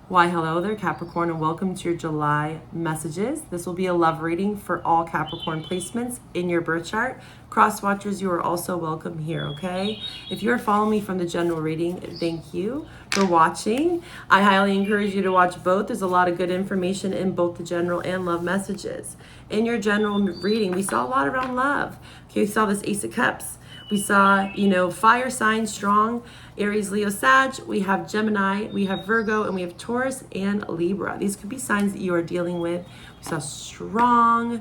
Why, hello there, Capricorn, and welcome to your July messages. This will be a love reading for all Capricorn placements in your birth chart. Cross watchers, you are also welcome here, okay? If you are following me from the general reading, thank you for watching. I highly encourage you to watch both. There's a lot of good information in both the general and love messages. In your general reading, we saw a lot around love. Okay, we saw this Ace of Cups. We saw, fire signs strong, Aries, Leo, Sag. We have Gemini, we have Virgo, and we have Taurus and Libra. These could be signs that you are dealing with. We saw strong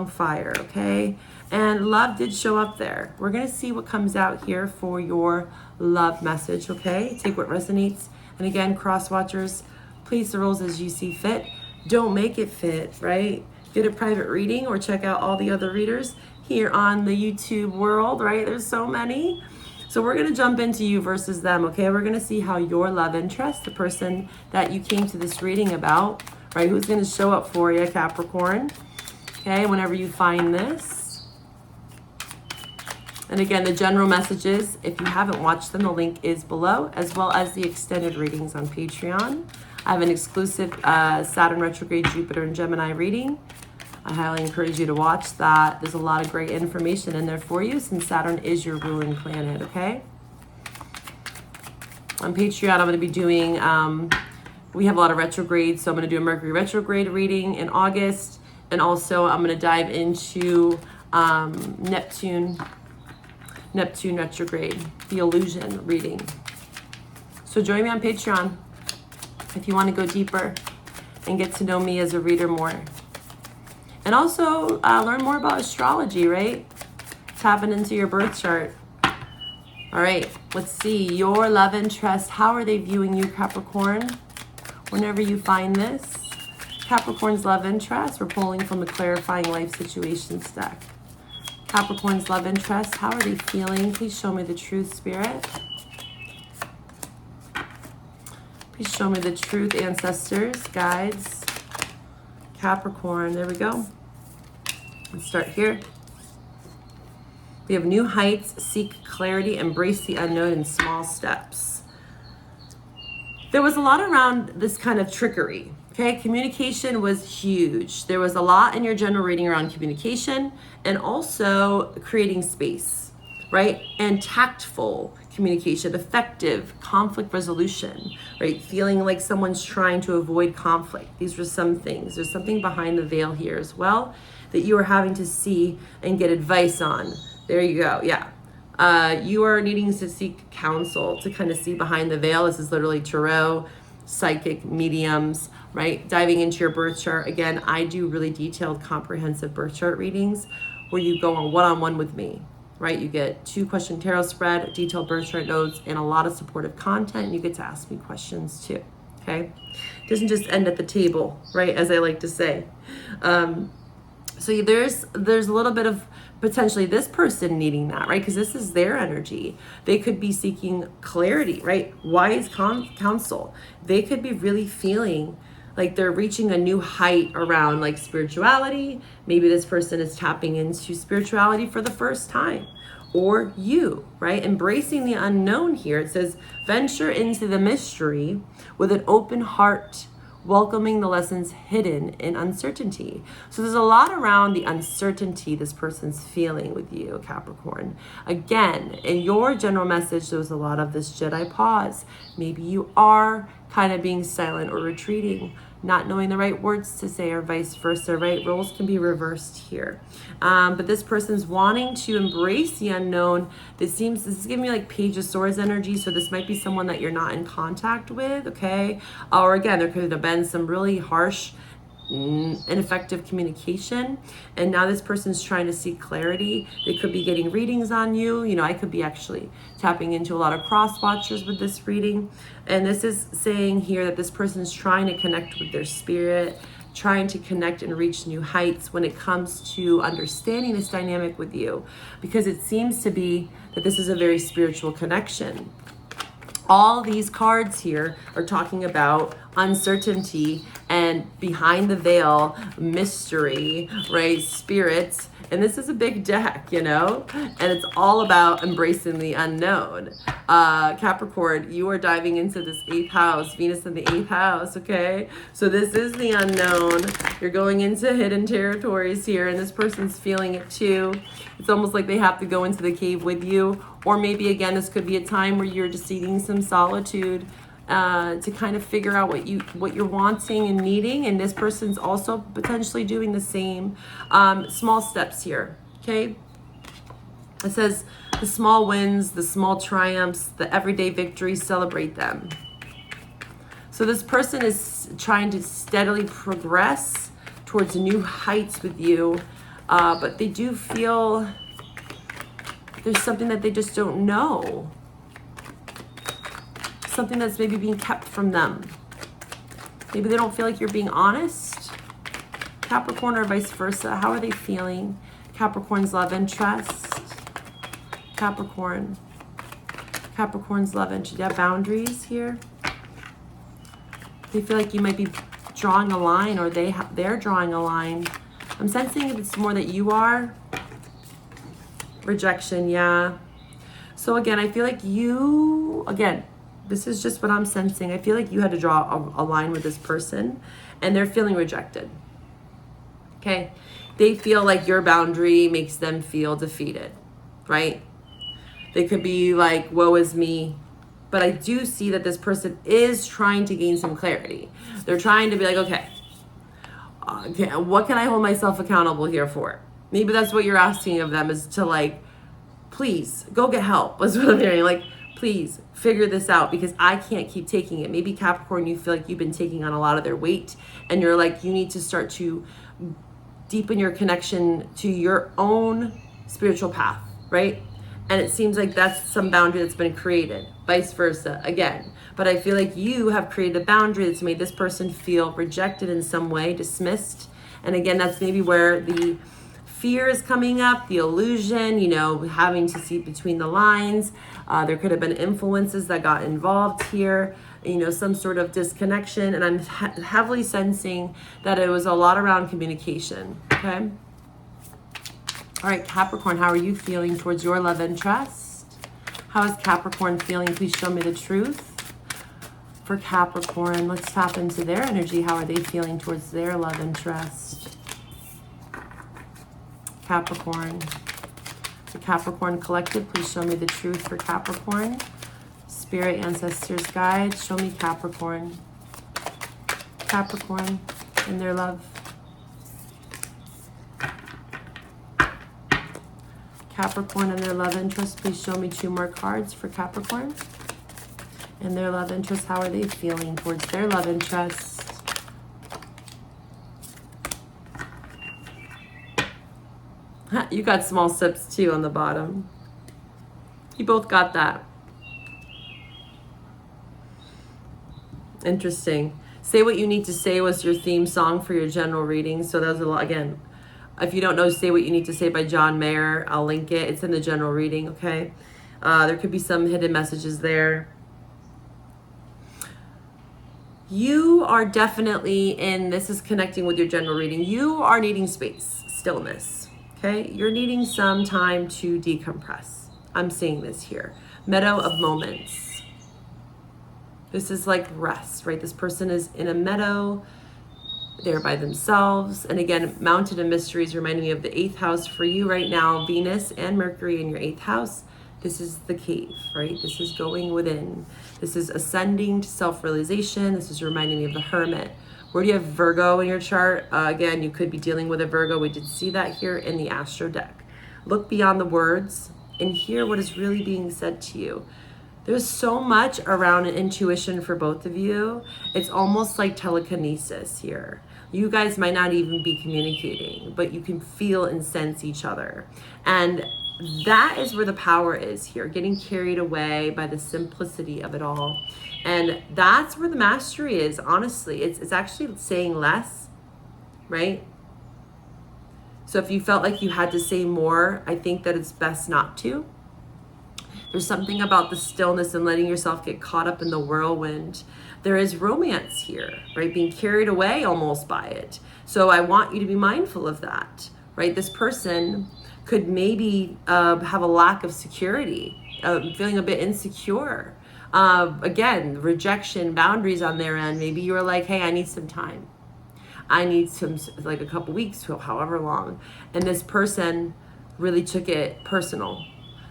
fire, okay? And love did show up there. We're going to see what comes out here for your love message, okay? Take what resonates. And again, cross watchers, please the rules as you see fit. Don't make it fit, right? Get a private reading or check out all the other readers here on the YouTube world, right? There's so many. So we're going to jump into you versus them, okay? We're going to see how your love interest, the person that you came to this reading about, right? Who's going to show up for you, Capricorn, okay? Whenever you find this. And again, the general messages, if you haven't watched them, the link is below, as well as the extended readings on Patreon. I have an exclusive Saturn retrograde, Jupiter, and Gemini reading. I highly encourage you to watch that. There's a lot of great information in there for you since Saturn is your ruling planet, okay? On Patreon, I'm going to be doing, we have a lot of retrogrades, so I'm going to do a Mercury retrograde reading in August, and also I'm going to dive into Neptune retrograde, the illusion reading. So join me on Patreon if you want to go deeper and get to know me as a reader more. And also learn more about astrology, right? Tapping into your birth chart. All right, let's see. Your love interest. How are they viewing you, Capricorn? Whenever you find this. Capricorn's love interest. We're pulling from the Clarifying Life Situations deck. Capricorn's love interest. How are they feeling? Please show me the truth, Spirit. Please show me the truth, ancestors, guides. Capricorn, there we go. Let's start here. We have new heights, seek clarity, embrace the unknown in small steps. There was a lot around this kind of trickery, okay? Communication was huge. There was a lot in your general reading around communication and also creating space, right? And tactful communication, effective conflict resolution, right? Feeling like someone's trying to avoid conflict. These were some things. There's something behind the veil here as well that you are having to see and get advice on. There you go. Yeah. You are needing to seek counsel to kind of see behind the veil. This is literally tarot, psychic mediums, right? Diving into your birth chart. Again, I do really detailed, comprehensive birth chart readings where you go on one-on-one with me. Right, you get 2-question tarot spread, detailed birth chart notes, and a lot of supportive content. You get to ask me questions too, okay? It doesn't just end at the table, right, as I like to say. So there's a little bit of potentially this person needing that, right? Because this is their energy. They could be seeking clarity, right? Wise counsel. They could be really feeling like they're reaching a new height around like spirituality. Maybe this person is tapping into spirituality for the first time. Or you, right? Embracing the unknown here. It says, venture into the mystery with an open heart, welcoming the lessons hidden in uncertainty. So there's a lot around the uncertainty this person's feeling with you, Capricorn. Again, in your general message, there was a lot of this Jedi pause. Maybe you are kind of being silent or retreating, not knowing the right words to say or vice versa, right? Roles can be reversed here. But this person's wanting to embrace the unknown. This is giving me like Page of Swords energy. So this might be someone that you're not in contact with, okay? Or again, there could have been some really harsh, ineffective communication, and now this person's trying to seek clarity. They could be getting readings on you. I could be actually tapping into a lot of cross watchers with this reading, and this is saying here that this person is trying to connect with their spirit, trying to connect and reach new heights when it comes to understanding this dynamic with you, because it seems to be that this is a very spiritual connection. All these cards here are talking about uncertainty and and behind the veil, mystery, right? Spirits. And this is a big deck, you know, and it's all about embracing the unknown. Capricorn, you are diving into this 8th house, Venus in the 8th house, okay? So this is the unknown. You're going into hidden territories here, and this person's feeling it too. It's almost like they have to go into the cave with you. Or maybe, again, this could be a time where you're just needing some solitude to kind of figure out what you're wanting and needing, and this person's also potentially doing the same. Small steps here, okay? It says the small wins, the small triumphs, the everyday victories, celebrate them. So this person is trying to steadily progress towards new heights with you, but they do feel there's something that they just don't know. Something that's maybe being kept from them. Maybe they don't feel like you're being honest. Capricorn, or vice versa. How are they feeling? Capricorn's love interest. Capricorn's love interest. You have boundaries here. They feel like you might be drawing a line, or they're drawing a line. I'm sensing it's more that you are. Rejection, yeah. So again, I feel like you, again, this is just what I'm sensing. I feel like you had to draw a line with this person, and they're feeling rejected. Okay? They feel like your boundary makes them feel defeated, right? They could be like, woe is me. But I do see that this person is trying to gain some clarity. They're trying to be like, okay, what can I hold myself accountable here for? Maybe that's what you're asking of them, is to like, please go get help. Was what I'm hearing. Like, please figure this out, because I can't keep taking it. Maybe Capricorn, you feel like you've been taking on a lot of their weight, and you're like, you need to start to deepen your connection to your own spiritual path, right? And it seems like that's some boundary that's been created, vice versa again. But I feel like you have created a boundary that's made this person feel rejected in some way, dismissed. And again, that's maybe where the fear is coming up, the illusion, you know, having to see between the lines. There could have been influences that got involved here, you know, some sort of disconnection. And I'm heavily sensing that it was a lot around communication, okay? All right, Capricorn, how are you feeling towards your love interest? How is Capricorn feeling? Please show me the truth. For Capricorn, let's tap into their energy. How are they feeling towards their love interest? Capricorn. The Capricorn collective, please show me the truth for Capricorn. Spirit, ancestors, guides, show me Capricorn. Capricorn and their love. Capricorn and their love interest, please show me 2 more cards for Capricorn. And their love interest, how are they feeling towards their love interest? You got small sips too on the bottom. You both got that. Interesting. Say What You Need to Say was your theme song for your general reading. So that was a lot. Again, if you don't know Say What You Need to Say by John Mayer, I'll link it. It's in the general reading, okay? There could be some hidden messages there. You are definitely in, this is connecting with your general reading. You are needing space, stillness, okay? You're needing some time to decompress. I'm seeing this here. Meadow of moments. This is like rest, right? This person is in a meadow. They're by themselves. And again, Mountain of Mysteries reminding me of the 8th house for you right now. Venus and Mercury in your 8th house. This is the cave, right? This is going within. This is ascending to self-realization. This is reminding me of the Hermit. Where do you have Virgo in your chart? Again, you could be dealing with a Virgo. We did see that here in the Astro deck. Look beyond the words and hear what is really being said to you. There's so much around intuition for both of you. It's almost like telekinesis here. You guys might not even be communicating, but you can feel and sense each other. And that is where the power is here, getting carried away by the simplicity of it all. And that's where the mastery is, honestly. It's actually saying less, right? So if you felt like you had to say more, I think that it's best not to. There's something about the stillness and letting yourself get caught up in the whirlwind there is romance here, right? Being carried away almost by it. So I want you to be mindful of that, right? This person could maybe have a lack of security, feeling a bit insecure. Again, rejection, boundaries on their end. Maybe you're like, hey, I need some time. I need some, like a couple weeks to however long. And this person really took it personal.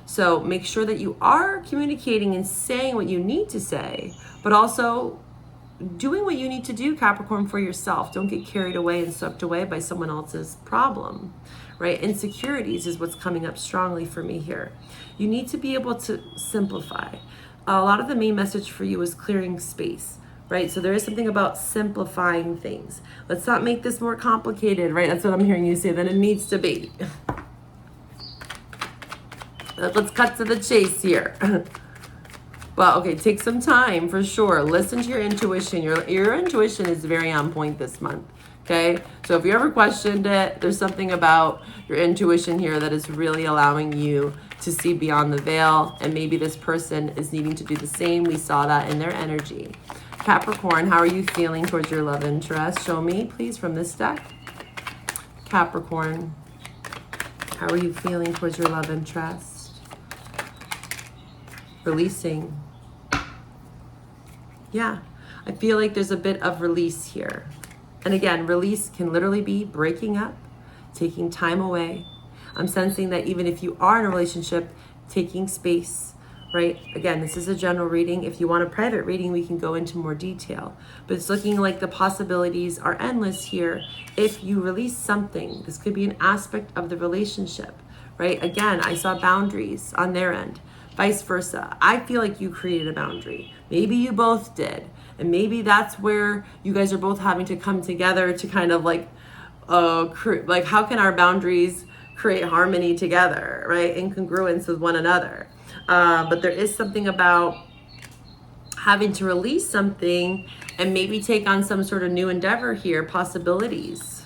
So make sure that you are communicating and saying what you need to say, but also doing what you need to do, Capricorn, for yourself. Don't get carried away and swept away by someone else's problem, right? Insecurities is what's coming up strongly for me here. You need to be able to simplify. A lot of the main message for you is clearing space, right? So there is something about simplifying things. Let's not make this more complicated, right? That's what I'm hearing you say, than it needs to be. Let's cut to the chase here. But okay, take some time for sure. Listen to your intuition. Your intuition is very on point this month. Okay, so if you ever questioned it, there's something about your intuition here that is really allowing you to see beyond the veil, and maybe this person is needing to do the same. We saw that in their energy. Capricorn, how are you feeling towards your love interest? Show me, please, from this deck. Capricorn, how are you feeling towards your love interest? Releasing. Yeah, I feel like there's a bit of release here. And again, release can literally be breaking up, taking time away. I'm sensing that even if you are in a relationship, taking space, right? Again, this is a general reading. If you want a private reading, we can go into more detail. But it's looking like the possibilities are endless here. If you release something, this could be an aspect of the relationship, right? Again, I saw boundaries on their end. Vice versa. I feel like you created a boundary. Maybe you both did. And maybe that's where you guys are both having to come together to kind of like how can our boundaries create harmony together, right? In congruence with one another. But there is something about having to release something and maybe take on some sort of new endeavor here, possibilities.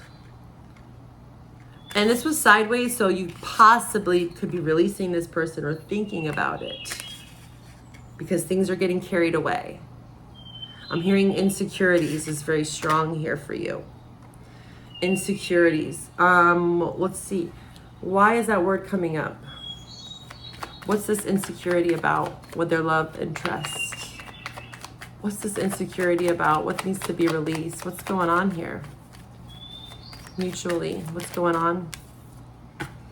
And this was sideways, so you possibly could be releasing this person or thinking about it because things are getting carried away. I'm hearing insecurities is very strong here for you. Insecurities. Let's see. Why is that word coming up? What's this insecurity about with their love and trust? What's this insecurity about? What needs to be released? What's going on here? Mutually, what's going on?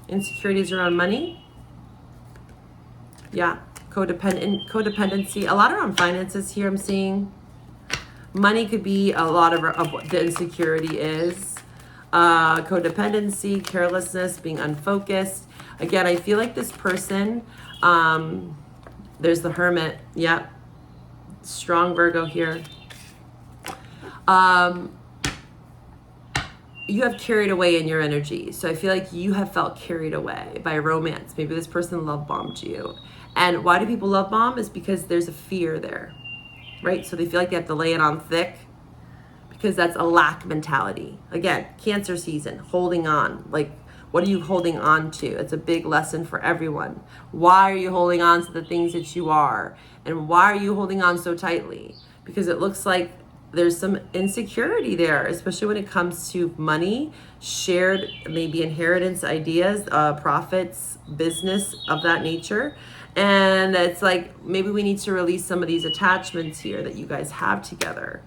Insecurities around money? Yeah, codependency. A lot around finances here I'm seeing. Money could be a lot of what the insecurity is. Codependency, carelessness, being unfocused. Again, I feel like this person, there's the Hermit. Yep. Strong Virgo here. You have carried away in your energy. So I feel like you have felt carried away by romance. Maybe this person love bombed you. And why do people love bomb? Is because there's a fear there. Right? So they feel like they have to lay it on thick because that's a lack mentality. Again, Cancer season, holding on. Like, what are you holding on to? It's a big lesson for everyone. Why are you holding on to the things that you are? And why are you holding on so tightly? Because it looks like there's some insecurity there, especially when it comes to money, shared, maybe inheritance ideas, profits, business of that nature. And it's like, maybe we need to release some of these attachments here that you guys have together.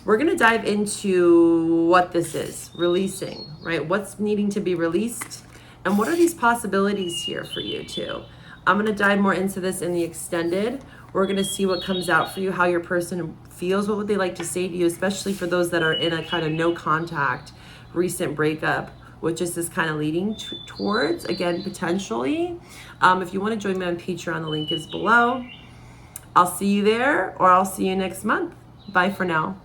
We're going to dive into what this is, releasing, right? What's needing to be released? And what are these possibilities here for you too? I'm going to dive more into this in the extended. We're going to see what comes out for you, how your person feels, what would they like to say to you, especially for those that are in a kind of no contact, recent breakup, which is this kind of leading towards, again, potentially. If you want to join me on Patreon, the link is below. I'll see you there, or I'll see you next month. Bye for now.